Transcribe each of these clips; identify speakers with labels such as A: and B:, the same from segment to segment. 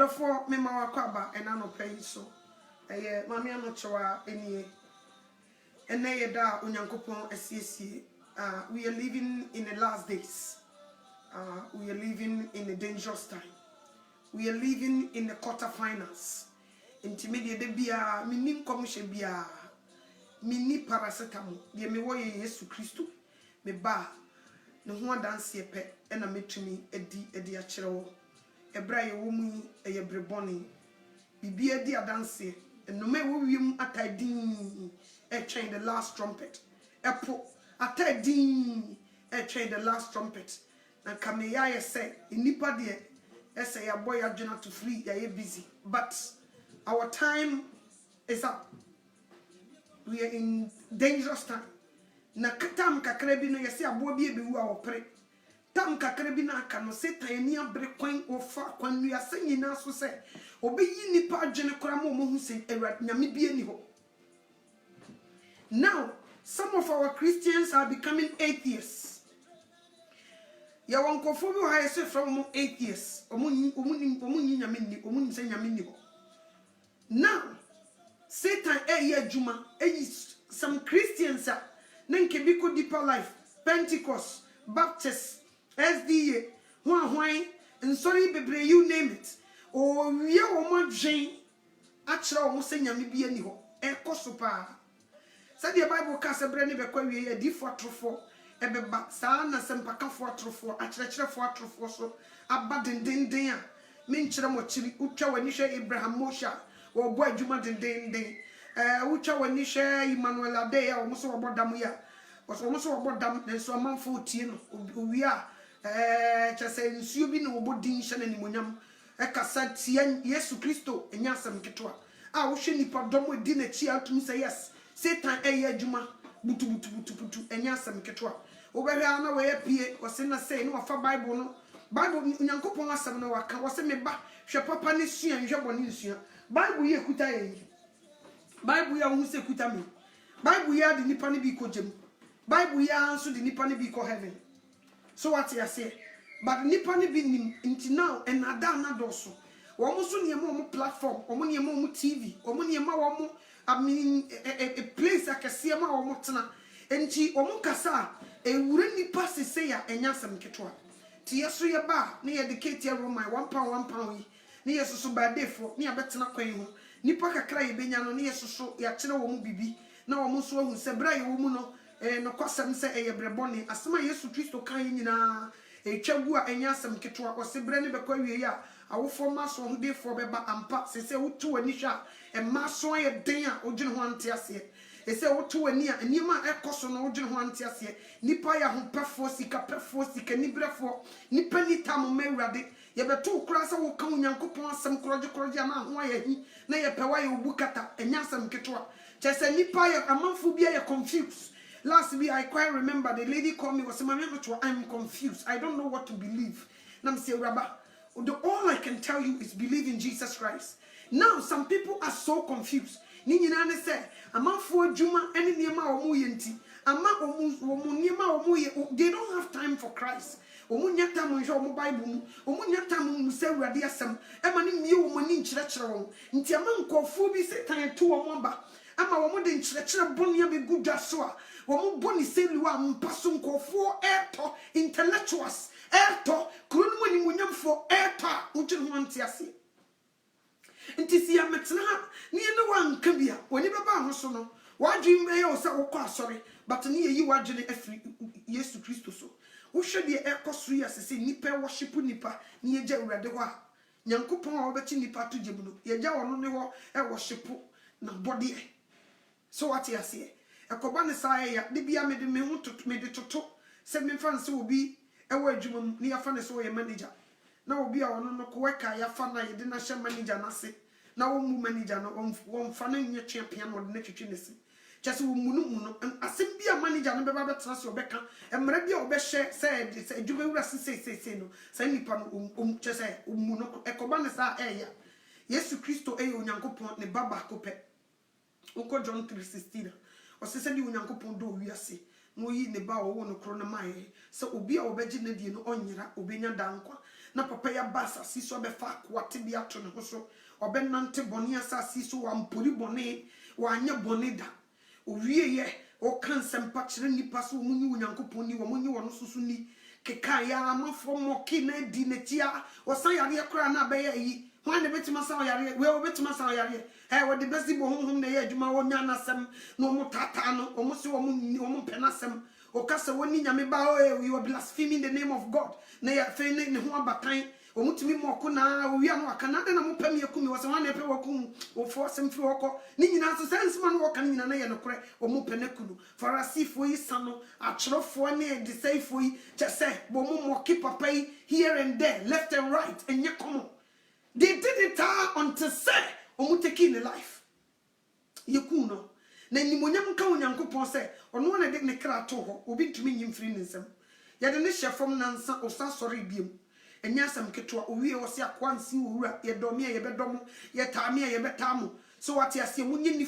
A: Therefore, me ma wakwaba and I no pay so. Mammy, I'm not sure any. And they da unyankopon SCC. We are living in the last days. We are living in a dangerous time. We are living in the quarterfinals. Intermediate de bia, minim commission bia, mini paracetamol. Dear me woye Yesu Christo. Me ba. No one dance ye pet, and a metri edi achero. A bray woman, a breboni. Be a dear dance, and no me wim at I ding. A chain the last trumpet. A po at I ding. A chain the last trumpet. And Kameyaya say, in Nipa dear, say a boy are to free, ye busy. But our time is up. We are in dangerous time. Na tam kakrebi no yesi abobi ebewu a opre. Tam kakrebi na aka no setan ni abre kwan ofa kwan nu yase nyina so se obeyi nipa adwene kora mo hu se ewrad nyame bi ani ho. Now, some of our Christians are becoming atheists. Ya wankofo bi ha yese from atheists. Omunyi nyame ni, omunyi se nyame ni ho. Now, Satan adwuma some Christians are Nankebiko Deeper Life, Pentecost, Baptist, SDA, Huan, and sorry, Bebre, you name it. Or we are almost Jane, actually, almost saying Yamibi anyhow, and Kosopa. Said the Bible cast a brandy because a default for a beba, Sana, Sempaka for trufo, a church for trufo, so a button din dia. Minchra mochili, Ucha when you share Abraham Mosha, or boy Juma din day. Ucha when you share Emmanuel Ade, almost about Damuya, was almost about Dam, and so a month 14. We are just saying, Subin or Bodin Shan and Munam, a cassette, Yesu Christo, and Yasam Ketua. I wish any pardon with dinner cheer to say yes. Satan Juma, Butu, and Yasam Ketua. Over here, I know where P. was in a say no for Bible. Bible, Yanko Ponasam, no, I was a me back, Shapapa Nissia and Jabonissia. Bible, ye kutai. Bible ya unse kutami. Bible ya the nipani biko jem. Bible ya answer the nipani biko heaven. So what I say? But nipani bi nim until now and nada na doso. Omo so niema omo platform, omo niema omo TV, omo niema omo a place akese ma omo tena. Enti omo kasa ewure nipa sese ya enyasem ketwa. Ti yeso ye ba na ye dedicate ye room my £1 yi. Na yeso so ba day for na abetena kwan ho. Nipa kakra ye benya no na yesoso ya kire wo mu bibi na wo mu so ahu se bra ye wo mu no no kwasam se eye breboni asema Yesu Kristo kan nyina twagu a enya asem ketwa o se bre ne bekwa wie ya awofo maso ho de fo beba ampa se wotu ani hwa e maso ye den a ogene ho ante ase e se wotu ani a niema ekoso no ogene ho ante ase nipa ya ho pefo sika nibrefo nipa ni tam mawurade ye beto kura se wo kan Nyankopon asem kroje ama ho ayi na ye pewa ye obukata enya asem ketwa chese nipa ye amanfo bia ye confused. Last week I quite remember the lady called me was saying, I'm confused, I don't know what to believe. And I'm saying, Rabba, all I can tell you is believe in Jesus Christ. Now some people are so confused. Nini nane say, amanfo adwuma ene niema omo yenti ama omo niema omo ye, they don't have time for Christ. Omo nyata mo hwe omo Bible mu omo nyata mo mu se Awurade asem e ma ne mie omo ni nkyerɛkyerɛ won nti ama nkɔfo bi setan to omo aba ama omo de nkyerɛkyerɛ bonia be gudwa so a omo boni selu a mpaso nkɔfo eto intellectuals eto kunu mo ni munyamfo eto ugye ho ntiase nti si ametena ne ne wanka bia oni beba ho so no wadwin be ye o se wokɔ asɔre but ne yi wadwene afiri Yesu Kristo so wohwe de ekoso ya sese nipa worship nipa ne yegya Awurade ho a Nyankopɔn a obeti nipa to gyebu no yegya wono ne ho worship na body. So what you say ekoba ne sae ya de bia me de me ho toto me de toto se me fa nse obi ewo adwuma ne ya fa ne so ye manager na obi a wono no ko weka ya fa na ye de na hye manager na se na wo mu manager no won fa na nye champion no de na twetwe ne se chese wo mu no asem bia manager no beba betena se obeka emre bia obehye se adwuma wura se no se nipa no chese mu no ekoba ne sa eya Yesu Kristo eya Onyankopɔn ne baba ko pe uko John 3:16 o se di Onyankopɔn do wiase no yi ne ba wo no kro na mai se obi a obegye na die no onyera obenya dankwa na papa ya basa siso obefa kwate bi ato ne ho so obenante bone asase so wampori bone wanya bone da owie ye o kan sempa kire nipa so munyi onyankopon ni wo munyi wono susu ni keka ya amafo moki na di na tia osan yare kura na be yi hwan ne betima sa yare we o betima sa yare wo de besi bo honhom na ye adwuma wo nya nasem no mo tata no o mo se wo mo penasem o kasa woni nyame ba o you are blaspheming the name of God na ya fe ne ho abakan o mutumi moko na o wi ano aka na de na mo pam yakumi wo se hwan ne pe wakum o fo sem fi woko ni nyina so sense man wo kan nyina na ye no kore o mo penakunu farasifo yi sano acherofo ne de saifo yi che say bo mo moki papa yi here and there left and right and ye come they did it until say o mo take in life yekuno na nimonyam ka onyankopon say ono na de ne kra to ho obi ntumi nyimfiri ne nsam ye de ne hyefom nansa osa sori biem enya sam ketwa owie wo se akwansi owura ye domi ye bedom ye taami ye betamu so wate ase munye ni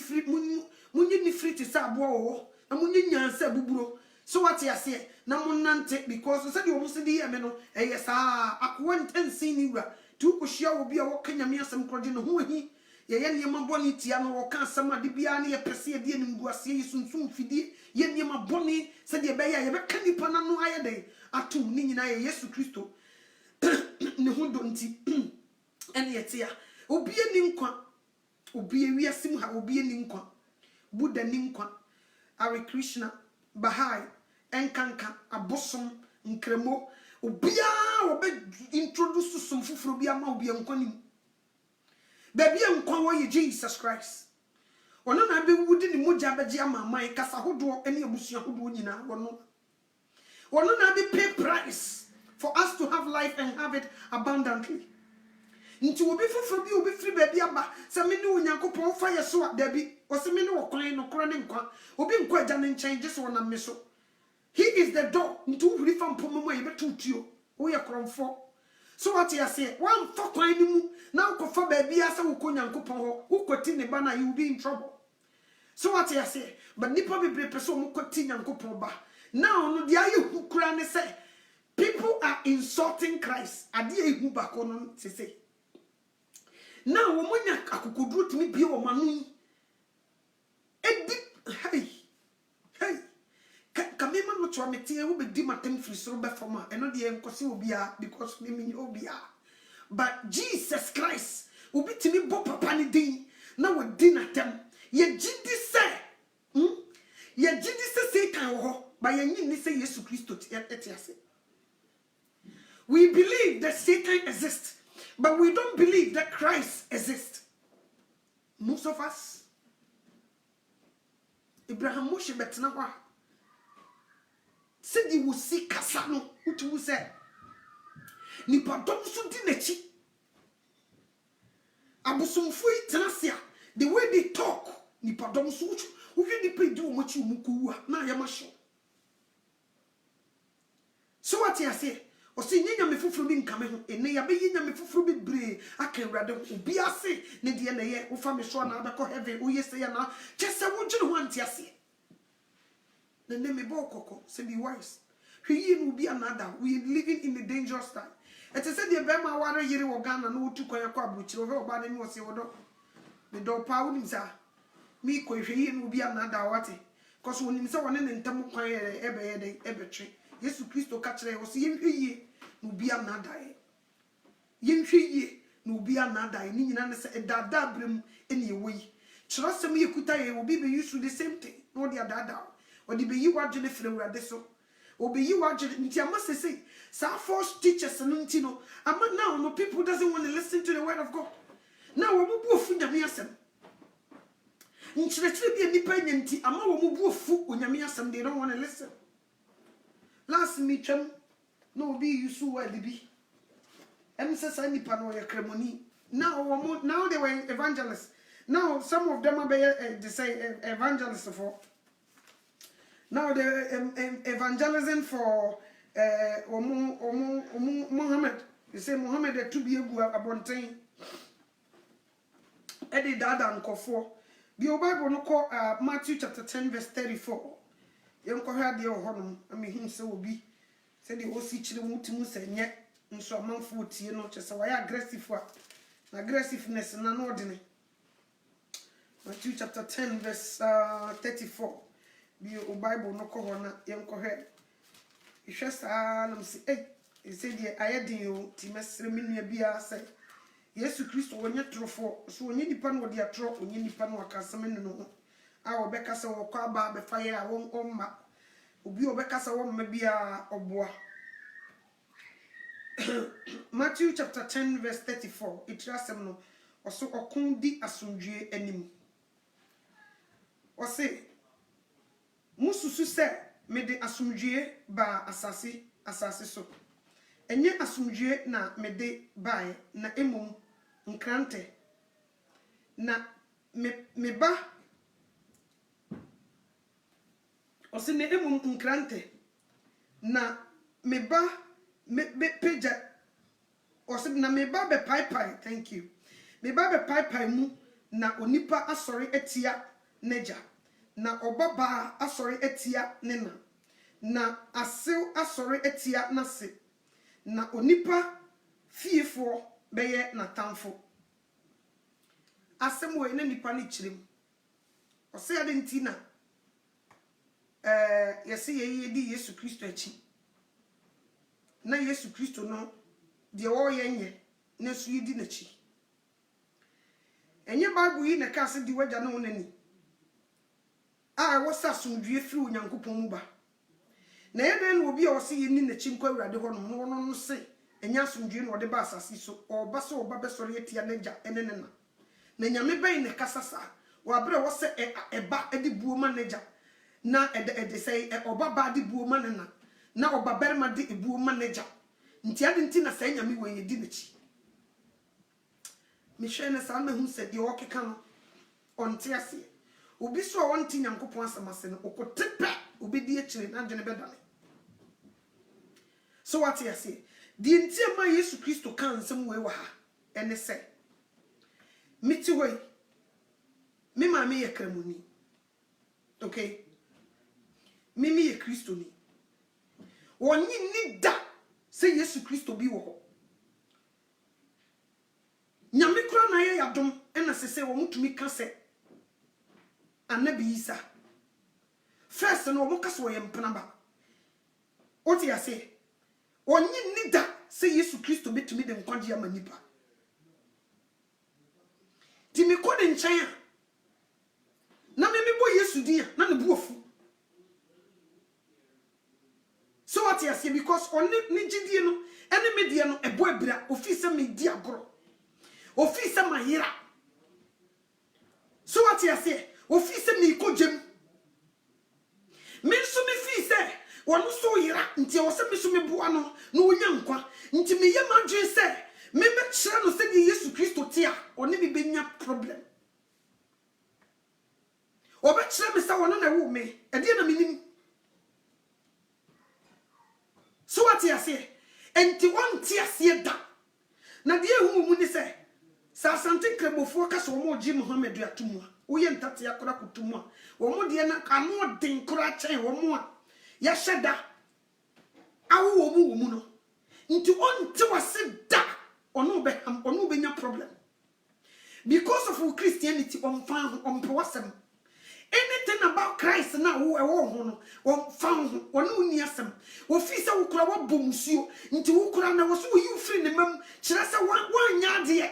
A: free ti sa abo wo na munye nyansa buburo so wate ase na munnante because so de wo se di ye me no eye saa akwantansi ni wura tu ko hia wo bia wo kanyame asam kroje no ho hi ye niema boni tia no wo kan asam ade bia na ye pese ye de nguase ye sunsum fidie ye niema boni se de be ye be kanipa na no aye de atum ni nyina ye Yesu Kristo ne ho donti ene yetia obie ni nkwa obie wiasim ha obie ni nkwa Buddha ni nkwa Hare Krishna Bahai enkanka abosom nkremo obia obe introduce some fufuro bia ma obia nkwa ni baby nkwa wo ye Jesus Christ ono na be wudi ni moja beje amaman kasa hodo ene abusua hodo nyina wono na be pay price for us to have life and have it abundantly. Nti obi foforo bi obi free baby aba se me ne onyankopon fa ye so da bi o se me ne wokwan no kro ne nkwa obi nkwa agya ne nchen je so na me so he is the door nti uhuri fa mpommo ye betutuo wo ye kromfo so what you say one for kwan ni mu na ukofa baby asa wo konyankopon ho wo koti ne ba na you be in trouble so what you say but nipa be pese o koti nyankopon ba now no dia ye hukura ne say people are insulting Christ. Adi ehu bakono say. Now womunya akukudru timi bie wo manu. Edi hey. Kamema no twamete wo be di matem firi soro be foma. Eno de enkosi obia because me obia. But Jesus Christ obi timi bo papa ni din na wo di natem. Ye gidi se. Ye gidi se Satan wo ho. Ba ye nyi ni se Yesu Kristo etiase. We believe that Satan exists, but we don't believe that Christ exists. Most of us, Abraham Moshe Betnawa said you will see Kasano, which will say, Nipa Domsu Dinechi Abusumfui Tanasia, the way they talk, Nipa Domsu, who really pay do much you mukuwa, na yamasho. So what you say? O se nyanya me fufuru bi nkame ho ene ya be nyanya me fufuru bi bre aka awrade obi ase ne de na ye wo fa me so na abekọ heaven wo yese ya na chese wo gire ho anti ase ne me bo kokko se be wise hwi no bi another we living in a dangerous time it is said the be ma ware yire wo Ghana no otu kwan akọ abuchire wo ba ne wo se wo do me do pa wo nim sa mi ko hwi no bi another wate cause wo nim se wo ne ntam kwan ebe ye de ebetwe Yesu Kristo ka kire wo se yehwie no bi anadae yenhwie no bi anadae ni nyina ne se edada brem ene ewi kyerosem yekuta ye obi be use the same thing no dia dada odi be yi wadwene fere wurade so obi yi wadwene nti amasese sa false teachers no nti no ama now no people doesn't want to listen to the word of God now wo bu ofu nyame asem nkyerechire bi nipa nyanti ama wo bu ofu onyame asem they don't want to listen last meeting no be you so well be says nipa no ye kremoni now they were evangelists now some of them are they say evangelists for now the evangelism for Muhammad you say Muhammad to be egu abonten e de dada nkofo the Bible no call Matthew chapter 10 verse 34 yenko hwa de ho no am him say obi said the osi chire mutimu se nye nso amanfo tie no che se wa ya aggressive a na aggressiveness na no ordinary. Matthew chapter 10 verse 34. Be o Bible no ko ho na yen ko he. Ihwe saa na msi e say die ayedin o ti mesre menua bia say Yesu Kristo wonye trofo so wonye nipa no de atro wonye nipa no akasem ne no a obeka se wo kwa ba be fa ye a won omma obi obeka se wo mma bia oboa. Matthew chapter 10 verse 34 itrasem no oso okun di asomdwe anim ose mususu se mede asomdwe ba asase so enye asomdwe na mede bae na emom nkrante na me ba ose ne emom nkrante na me ba me peja ose na me ba be pai thank you me ba be pai mu na onipa asori etia neja na obaba asori etia nena na asew asori etia nase na onipa fiefo beye na tamfo asem we na nipa ni chirem ose ade ntina yesi ye di Yesu Kristo achi na Yesu Kristo no de wo ye nye na su yidi na chi enye Bible yi na ka se di waja no nani a wo sa sumdue firi onyankopon mu ba na yeden obi a wo se ye ni na chi nkwa awurade ho no no se enya sumdue no de ba asasi so oba so oba be sori etia naja enene na nyame ben ne kasasa wa bre wo se eba edi buoma naja na ede say oba ba di buoma na oba berma di buoma naja nti ade nti na say nyame we yedi na chi mi hwe na sa ma hu se de okeka no onte ase obi so wonti nyankopon asamase no okotepe obi di ekire na dwene bedane so what you say di nti ma Yesu Kristo kan nsem we wa ha ene se miti hoy me ma me ye kramuni okay mimi ye Kristo ni wonyi ni da se Yesu Kristo bi wo ho nyame kura na ye yadom ena se wo mutumi ka se Anabi Isa first no mo ka so ye mpena ba oti ya se onyi ni da se Yesu Kristo betumi de nkwaje amanipa ti me ko de nchen a na me bo Yesu dia na ne bu ofu so what you say because on ni gidie no ene medie no ebo abira ofi se me di agoro ofi se mahira so what you say ofi se me ko jem me so me fi se wonu so yira nti o se me so me bua no na onya nkwa nti me ye madwe se me kire no se di Yesu Kristo tia oni bi benya problem obe kire me se wonu na wo me e de na menim so what you say enti won tia se da na de ehu mu ni se sa santin kremofo ka so mo ji Muhammad atumu wo ye ntate yakora kutumu a wo mo de na kanu den kora chen wo mo a ya sheda awu wo mu no nti on te wase da onu be nya problem because of Christianity on wasem anything about Christ na wo ho no on fan onu ni asem wo fi se wo kura wo bomsuo nti wo kura na wo so wo you free ne mam kire se wa nya de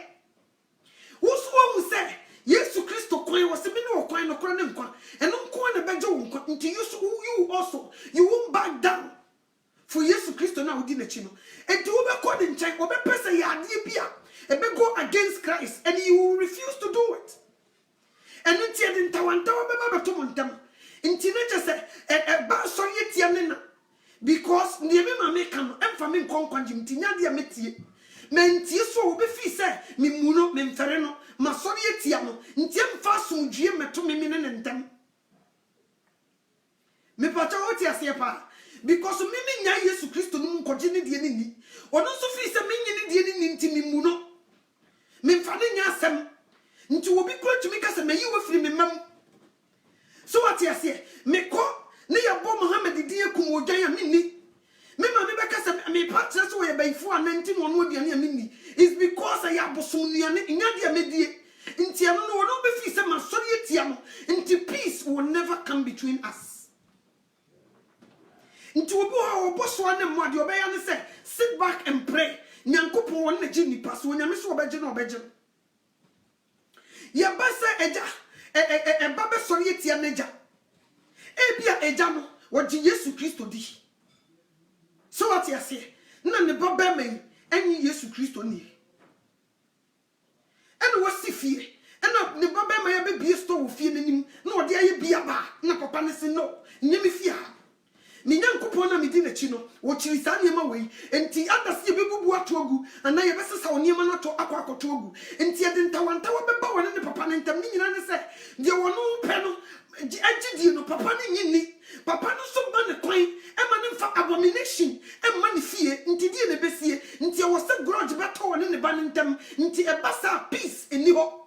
A: wo so wo se Yesu Kristo kwan wo se me no kwan no kura ne nkwa eno nkwa na beje wo nkwa nti you also you won't back down for Yesu Kristo na odi na chi no enti wo be ko de nchen wo be pese ya ade bia e be go against Christ and you will refuse to do it and nti e de ntawanta wo be ba beto montam nti na che se ba so yetia ne na because ne me ma me kan emfa me nkonkwanji nti nya de metie mentie so wo be fi se me muno me mfere no ma so yetia no nti emfa so due meto me ne ntam me pata wo ti ase pa because me nya Yesu Kristo no nkoje ne de ni ono so fi se me nyine de ni nti me muno me mfa ne nya asem nti wo bi kro tumi ka se me yi wo firi me mam so what you say me ko ne ya bo Muhammad din ekum odwan ya me ni me ma me be ka se me partners were by 419 on what you mean. It's because I have Bosunia in Yadia Medie. In Tiano, no be fee some Tiano. Into peace will never come between us. Into a boss one and what your bayan said, sit back and pray. Nyanko one the Jimmy pass when you miss Obajan or Bajan. Ya basa eja e baba sori etia neja. Ebia eja no what Jesus Christ di. So what you say? Na ne baba men enyi Jesus Christ ni. Eno wasi fie. Eno ne baba men ya be bie store wo fie nanim na ode aye bia ba na papa ne se no nyemi fie ha. Ni nyankopon na medi na chi no wo chiri sa niema wei enti adase be bubu atogu ana ye besesa wo niema na to akwakoto ogu enti ade ntawanta wo beba wo ne papa ne ntam ni nyina ne se de wo no pe no agidi no papa ne nyini papa no so ba ne kwan e ma ne fa abomination e ma ne fie enti die ne besie enti wo se grudge beto wo ne ba ne ntam enti e basa peace eni ho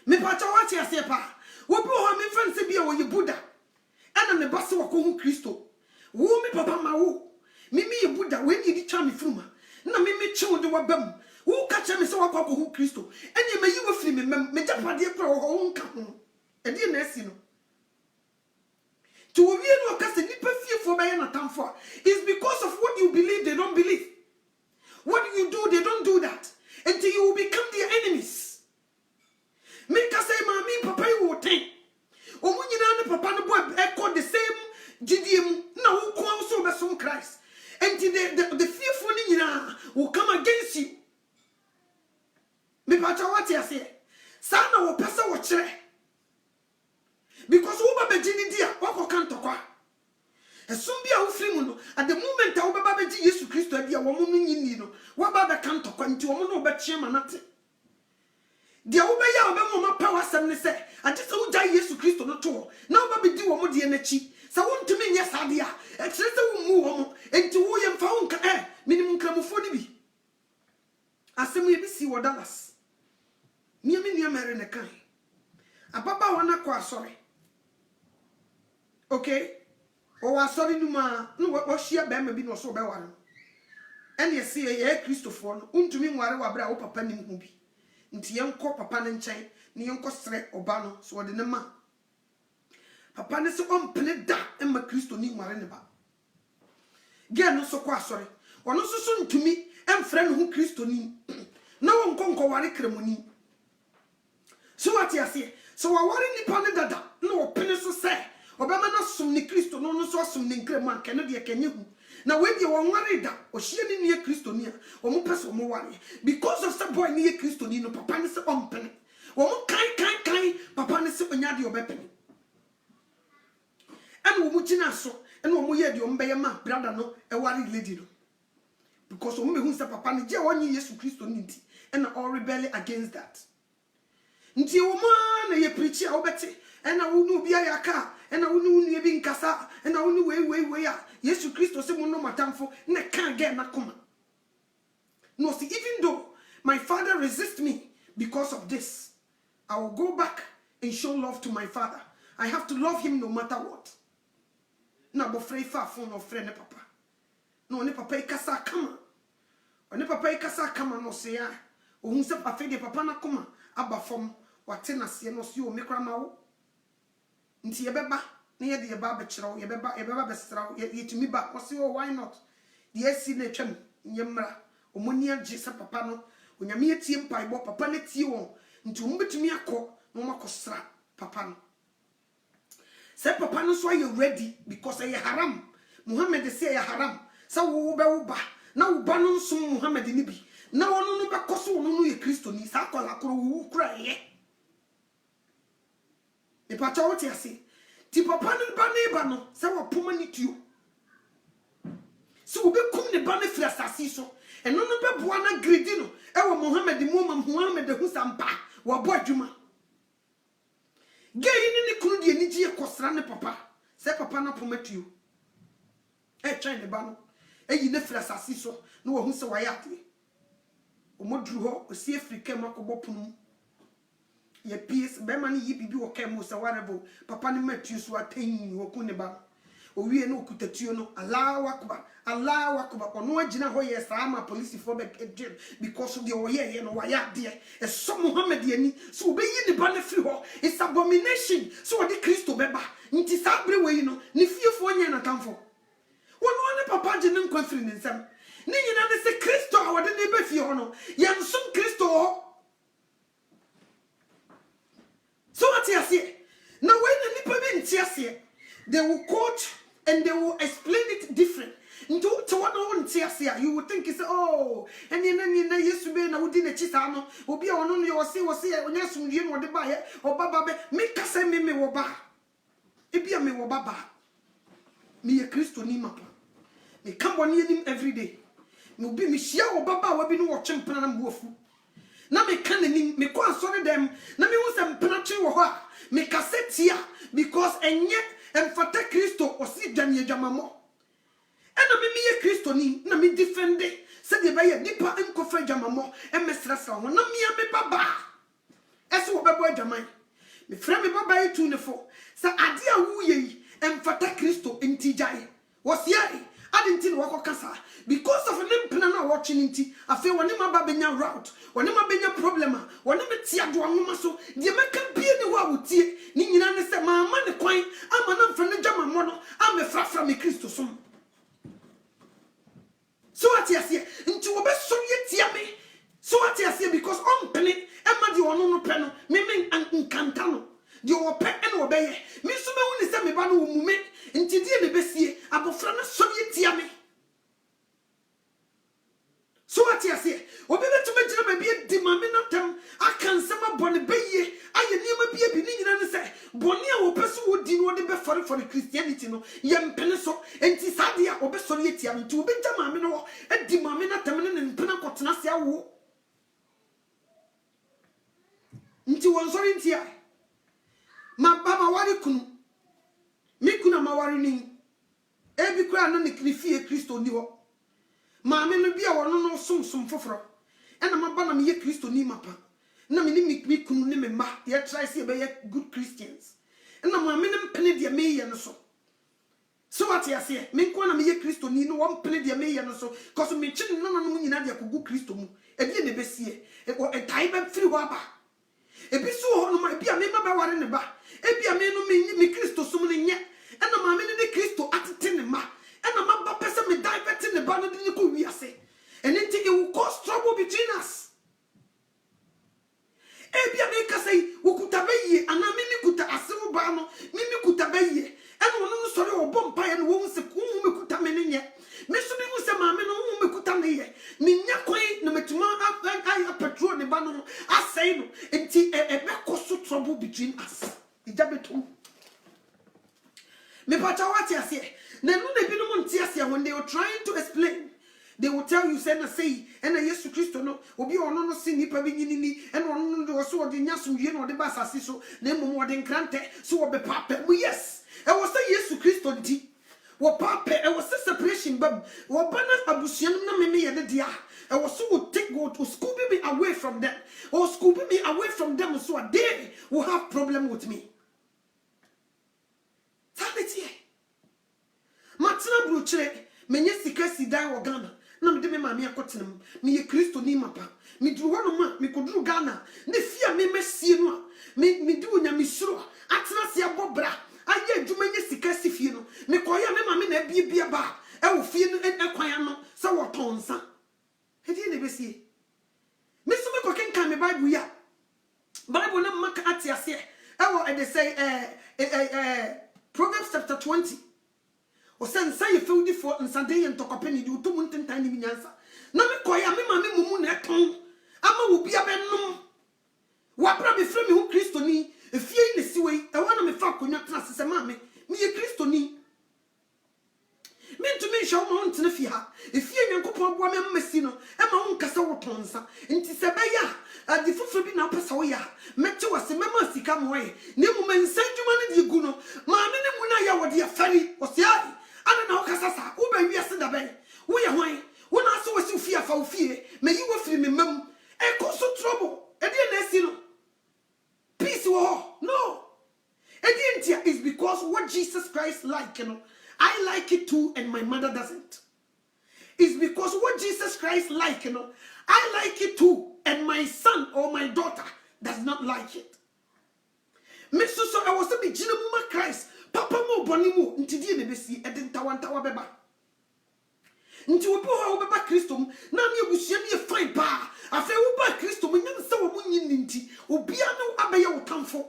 A: me pa cha wa ti ase pa wo bi ho me fanse bia wo ye buddha ana me base wako hu Kristo wo me papa ma wo mimi ye buddha we ni di twa me fruma na mimi chewo de wabam wo ka che me se wako hu Kristo eni me yi wo firi me japade kra wo nka ho e di na asi no to wie no ka se nipa fiefo ba ye na tamfo is because of what you believe they don't believe what you do they don't do that until you will become their enemies me ka say ma mi papa yi wo ten omunyina ne papa no boy echo the same GDM na wo ko so be some Christ and the fearful nyina will come against you me pacha what you say sana wo pesa wo kire because wo ba begini dia wo ko kan tokwa esum bia wo firi mu no at the moment wo ba beji Jesus Christ dia wo mu nyini no wo ba be kan tokwa nti wo no be kye manate dia wo be ya wo be mo ma power sem ne se ante se wo ja Jesus Christ no to na wo ba be di wo mo de na chi se wo ntumi nya sade a e kire se wo mu wo mo enti wo ye mfa wo nka minimum kramofo ni bi asem ye bi si wo Dallas mi mere ne kan ababa wana kwa asori okay o asori numa no wo hia be ma bi no so be ware ene ye se ye Christopher no untumi nware wa bra wo papa nim hu bi nti ye nko papa ne nchen ne ye nko sre oba no so de ne ma papa ne se ompene da emma Christo ni nware ne ba ge no so kwa asori ono so ntumi emfre ne hu Christo ni na wo nko ware kremoni so what you say so wa ware ni pa ne dada na wo pene so say obema na sum ni Christo no so sum ni nkremu anke no de kenye hu na we de wo ware da o hie ni ne Christo ni a o mo pese o mo ware because of some boy ni Christo ni no papa ne se ompene wo mo kan papa ne se onya de obepene and wo mu gina so and wo mo ye de o mbeye ma brother no e ware lady no because o mo mehu se papa ne je wonye Jesus Christo ni nti and all rebel against that nti wo ma na ye preach a obete ena wo nu bia ya ka ena wo nu nu bi nkasa ena wo nu we ya Jesus Christo se mo no matamfo na kan get na koma no see even though my father resists me because of this I will go back and show love to my father. I have to love him no matter what. Na bo free fa phone of friend papa no ne papa ikasa kama one papa ikasa kama no se ya ohun se papa de papa na koma aba fom wate na se no so o mekra ma wo nti ye beba na ye de ba be kire wo ye beba be sra ye tumi ba o se o why not de asi na twam nyemra omoni age se papa no onyame atie mpai bo papa na tie won nti o mbetumi akọ no makosra papa no se papa no so are ready because ay haram Muhammad say ay haram sa wo be wo ba na wo ba no nsom Muhammad ni bi na wono no be koso wono no ye Kristo ni sa kola kro wo kura ye e pa cha wote ase ti papa no ba no se wo poma ni tuo so wo be kum ne ba ne fira sasi so eno no be boa na gredi no e wo Muhammad hu sampa wo bo adwuma ge yini ni kunu de ni ji ekosra ne papa se papa na poma tuo e twen ne ba no e yi ne fira sasi so no wo hu se wa ya ate o modru ho o si Afrika makobo punu ye peace be man yi bibi o kemo se warebo papa ne matu so aten wo ku ne ba owie no okutatuo no Allahu Akbar ono agina ho ye saa ma police for be because of the oye no waya de e so Muhammad ani so obeyi ne ba na free ho it's abomination so odi Kristo beba nti saa bre we no ne fiefo nya na tamfo wono ne papa je ne nkwa free ne nsam ne nyina ne se Kristo a wode ne be fie ho no yemsom Kristo ho so what you say now when the nipa be ntiase they will quote and they will explain it different. Into what no one tears you would think is oh, and then yesu be na wudi na chisa no obi a ono no yo se onya sumdie no de ba ye obaba be me kasa me wo ba e bia me wo baba me ye Kristo ni mapa me ka boni anim every day me obi me hia obaba wa bi no wo twempena na mboafu na me ka nanim me ko asore dem na me hu se mpena twe wo ho a me kasetia because enye emfata Kristo osi dwane adwamamo ena me ye Kristo ni na me defende se de ba ye nipa enkofa adwamamo emesrasa ho na me me baba ese wo bebo adwaman me fra me baba yi tu ne fo se ade a wu ye emfata Kristo entijaye wosi ai ade nti no wakokasa because of ne mpena na watching nti afi woni maba benya route woni maba benya problem woni me tia do anwoma so de meka bie ni wa wotie ni nyina ne se ma ne kwan ama na mfa ne jama mo no ama frafra me Kristo som so what you say nti wo be so ye tia me so what you say because on pene e ma de ono no pe no me nkanta no de wo pe e no be ye me so me woni se me ba no wo mume nti die ne besie abofra na so ye tia me so what you say obi betu me gina ba bi di ma me na tam akan sama bone beye aye niam bi bi ni nyina ne se bone a wo peso wo di no de be for Christianity no ye mpene so enti sade a obi so ye tia me nti obi jama me no e di ma me na tam ne mpena kotena se awo nti won so nti a ma ba ma wari kunu mi kuna ma wari ni e bi kura na ne krifie Kristo ni ho maame no bia wono no som foforo ena maba na me ye Kristo ni mapa na me ni mi kunu ni me ma ye try say be ye good Christians ena maame no mpene de me ye no so what you say me ko na me ye Kristo ni no wo mpene de me ye no so cause me chi no no nyina de akogu Kristo mu e bi ne besie e tai be free ho aba e bi so ho no ma bia me ma ba ware ne ba e bia me no me Kristo som ne nye ena maame ne Kristo atete ne ma ena ma ba pese me divert ne ba no de ko wiase and it will cause trouble between us e bia me ka say wo kutabeye ana mimi kuta asewo ba no mimi kutabeye ena wono no sori obo mpa ye no wo se ku me kuta me ne nye me so me hu se maame no hu me kuta ne ye me nya kwan na metuma ai petrol ne ba no asai no enti e be cause trouble between us ijabetu me pacha what you say na no de binom ntiase when they were trying to explain they will tell you say na say and na Jesus Christo no obi ono no si nipa bi nyinini and ono no so odi nyaso wie no de ba asase so na mmom odi nkrante so obe papa mu yes e was say Jesus Christo nti wo papa e was separation bab wo bana abusuan na me ye de dia e was so would take go to school me away from them or school me away from them so they will have problem with me sanity matina bruchere menye sika sidan wo Ghana na me de me maami akotenam me ye Kristo ni mapa me duru wono ma me koduru Ghana ne fia me mesie no me di onya me suro atena se abobra aye adwuma nye sika sifie no me koya me maami na bia ba e wo fie no ekwan no se wo tonsa e di ne besie me so me kokenkan me Bible ya Bible na maka atiase e wo e de say Proverbs chapter 20 o sen say fewdi for nsade ye ntokopeni di utum ntentan ni nyansa na me koya me ma me mumu na ton ama wo bia benum wa bra me frɛ me hu Kristo ni efie ni siwe e wana me fa konwa tena sese ma me ye Kristo ni me ntumi hwe wo ntena fi ha efie nyankopɔn boa me mmasi no e ma wo nkasa wo tonsa nti se be ya adi fofo bi na pesa wo ya mete wase mema sika moye ne mu mensanjuma ne di gu no ma me ne mu na ya wo de afari o se ai ana na okasasa wo ba wiase da ben wo ye hwan wo na so wasi fie afa wo fie me yi wo firi me mam e ko so trouble e de na si no peace wo no e de ntia is because what Jesus Christ like you know I like it too and my mother doesn't. It's because what Jesus Christ like, I like it too and my son or my daughter does not like it. Me so I was a bit Jinamuma Christ. Papa mo bonimu ntidi ne besi edintawantawa beba. Nti obi ho beba Christom na me abusua ne fine pa. Afa wo ba Christom nyam se wo munyi nti obia no abeye wo tamfo.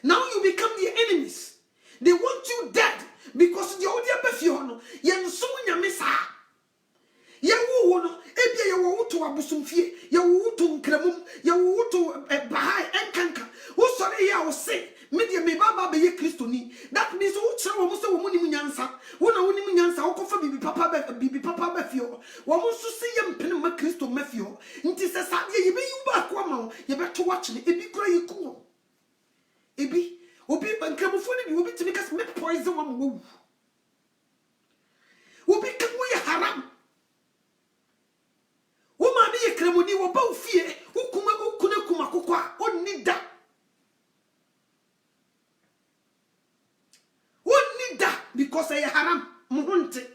A: Now you become their enemies. They want you dead because the odia befio no yen so nyame sa. Ye wo no ebia ye wo to abusumfie ye wo to nkramum ye wo to bahai enkanka wo sori ya wo se media me baba be ye Christoni. That means wo kire wo se wo munim nyansa wo na wonim nyansa wo kofa bibi papa be fio wo mo so se ye mpene ma Christo mafio nti se sadie ye be yu ba ko ma wo ye be to watch ne ebi kura ye ku ebi obi nkramufo ne bi obi timi kas me poison wo mo wo bi kan wo ye haram. Woman be a cremoni wo ba fie ukuna kuma kokwa onni da because I haram muhunte.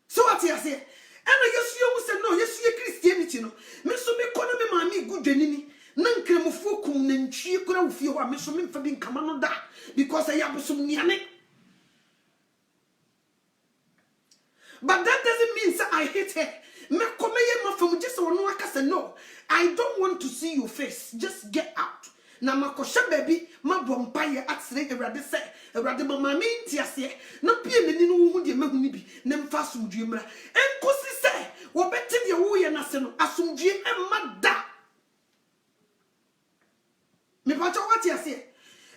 A: So what you say? And yes you say no, yes you Christianity no. Me so me kono me mami gudwenini na nkremofo kum na ntwie kura wo fie ho a me so me mfa bi nkama no da because I am some niane. But that doesn't mean say I hate her. Me komeye mafam just wono aka say no. I don't want to see your face. Just get out. Na makosha baby mabompaye atsere ewrade se ewrade mama mi ntiase na pie nani no hu de mahuni bi na mfa asumdue mra enkosi se wo beti de wo ye na se no asumdue emma da me pacha wati ase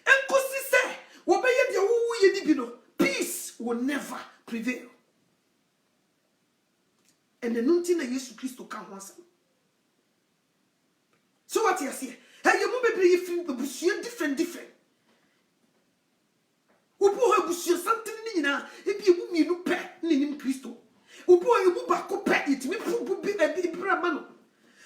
A: enkosi se wo be ye de wo ye di bi no peace will never prevail. And the nunti na Jesus Christ kan ho asem. So what you say? Hey, you must be different. Upo ha busu something ni na ebi emu mienu pe ni nim Kristo. Upo emu ba ko pe itimi pu bi brama no.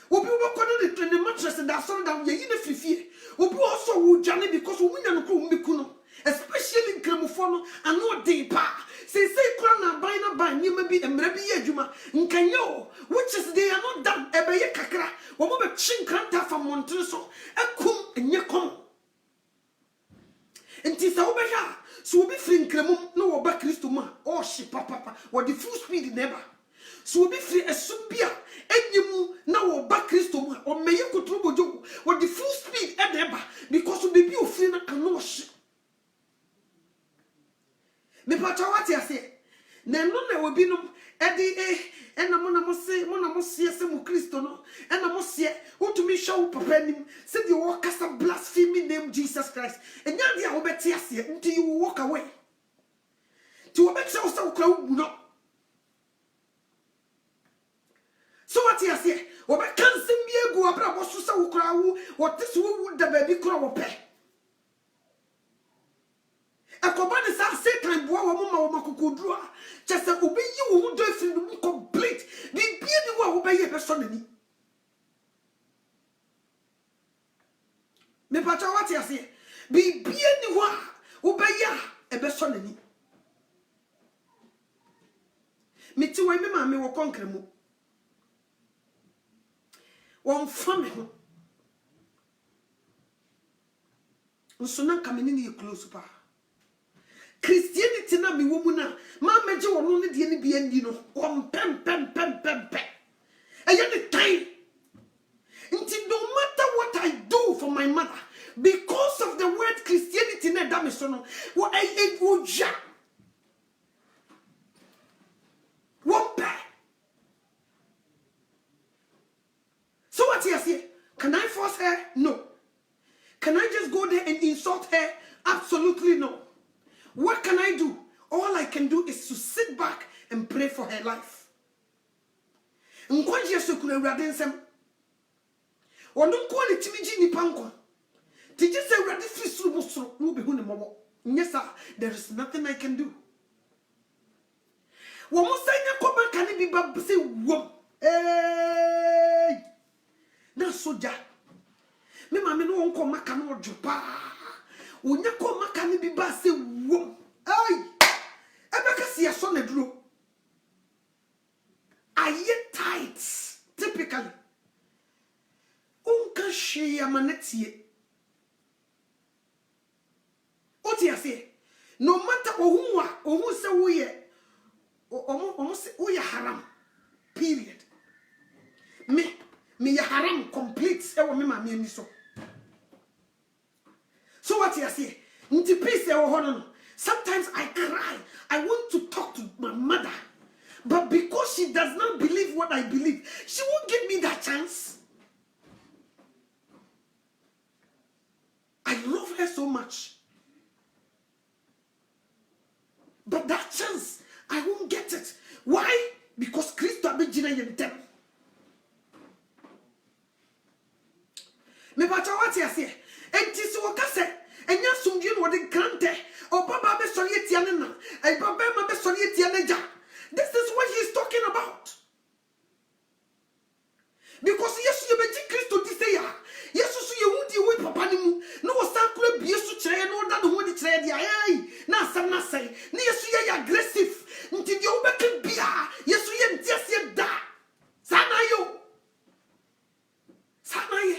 A: Obi wo ko no the mattress and that sun down ye na fifie. Obi also wo dwane because wo munya no ko mmeku no. Especially nkramofo no ano dey pa. Say kura na ban ni ma bi emra bi ye adwuma. Nkanyo which is they are not done ebeye kakra. Wo mo be chinkranta fa montre so akum enye kom. Enti sa wo be ha so wo bi free nkramum no wo ba Kristo ma o hye papa wo the full speed never. So wo bi free esum bia enyemu na wo ba Kristo ma o meye kotro bojo wo the full speed e never because wo be bi ofri na ano hye. Me pacha what you say? Na no na obi no edi ena mo na mo se se mo Kristo no ena mo se wotumi show papa nim se the wo kasa blasphemy name Jesus Christ enya dia wo beti ase until you walk away to wo beti so kra wu no. So what you say? Wo be kansem bi egu abra wo so se wo kra wu wo tese wo da ba bi kra wo pe. Akobani sa Satan boa wo mama wo makokodru a chese obi yi wo do afiri no complete bi bia ni wo be ye be so nani me pacha what you say bi bia ni wo be ya e be so nani me ti wo me ma me wo konkre mu won fa me ho nso na kameni ni close pa. Christianity na mi wo mu na ma meje wono ne de ne bia ndi no om pem eya the time until no matter what I do for my mother because of the word Christianity na da me so no wo I wo ja wo pe. So what you say? Can I force her? No. Can I just go there and insult her? Absolutely no. What can I do? All I can do is to sit back and pray for her life. Nkwaje sokura urade nsem. Wono nko ne timiji ni panko. Tije se urade free suru musoro no be hu ne mobo. Nyesa, there is nothing I can do. Wo mo sanya ko banka ne bi ba se wom. Na soja. Me mama no wonko maka no ojo pa. Unya ko maka ni bi ba se wom. Ay! aye tight typically unka hwe amanetie oti ase no matter ohun se wo ye omo se wo ye haram period me ye haram complete e wo me ma me so what you say nti peace e wo ho no sometimes I cry. I want to talk to my mother, but because she does not believe what I believe, she won't give me that chance. I love her so much, but that chance I won't get it. Why? Because Christ abejina yentem. Me ba cha what you say enti so ka say enya sumdie no de grante Obaba be sorry etiana e baba ma be sorry etiana ja. This is what he is talking about. Because yes you be Christo di say ya. Yes so you wudi we papa ni mu. No wo san kura bie so kire no da no ho di kire dia ai. Na asam na say. Na yes you aggressive. Nti di obeke bia. Yes you ntiase da. Sana yo. Sana ye.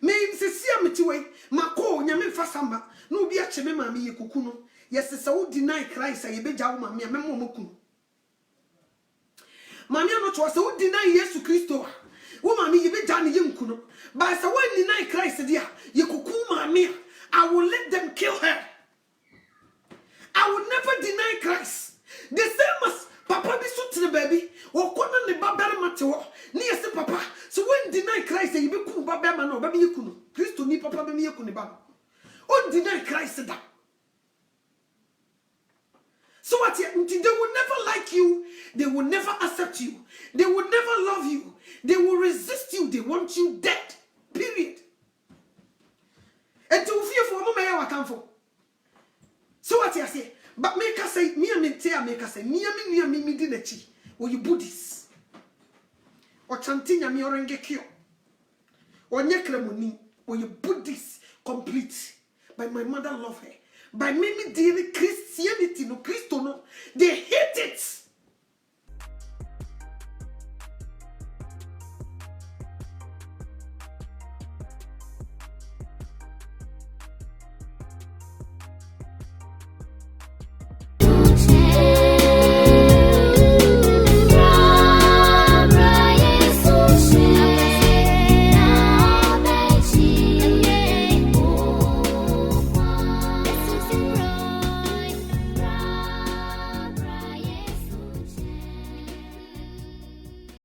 A: Me sisi ametiwe mako nyame fasamba no obi a cheme maame ye kuku no yes se wo deny Christ aye beja wo maame amemo moku maame no to se wo deny Yesu Kristo wo maame ye beja ne ye nku no ba se wo deny Christ dia ye kuku maame I will let them kill her. I will never deny Christ. The same as papa bi so tene baby wo kona ne babere mate wo ne yes papa so when deny Christ you be ku babere ma no ba be yiku no Kristo ni papa be me yiku ne ba on deny Christ that. So what they will never like you, they will never accept you, they will never love you, they will resist you, they want you dead. Period. And to fear for a moment I come for. So what you say? But make us say me and make us say me dinechi or you Buddhists or chanting me or engekio or nyeklemoni or you Buddhists complete. But my mother loved her. By many dear Christianity, no Christo, no, they hate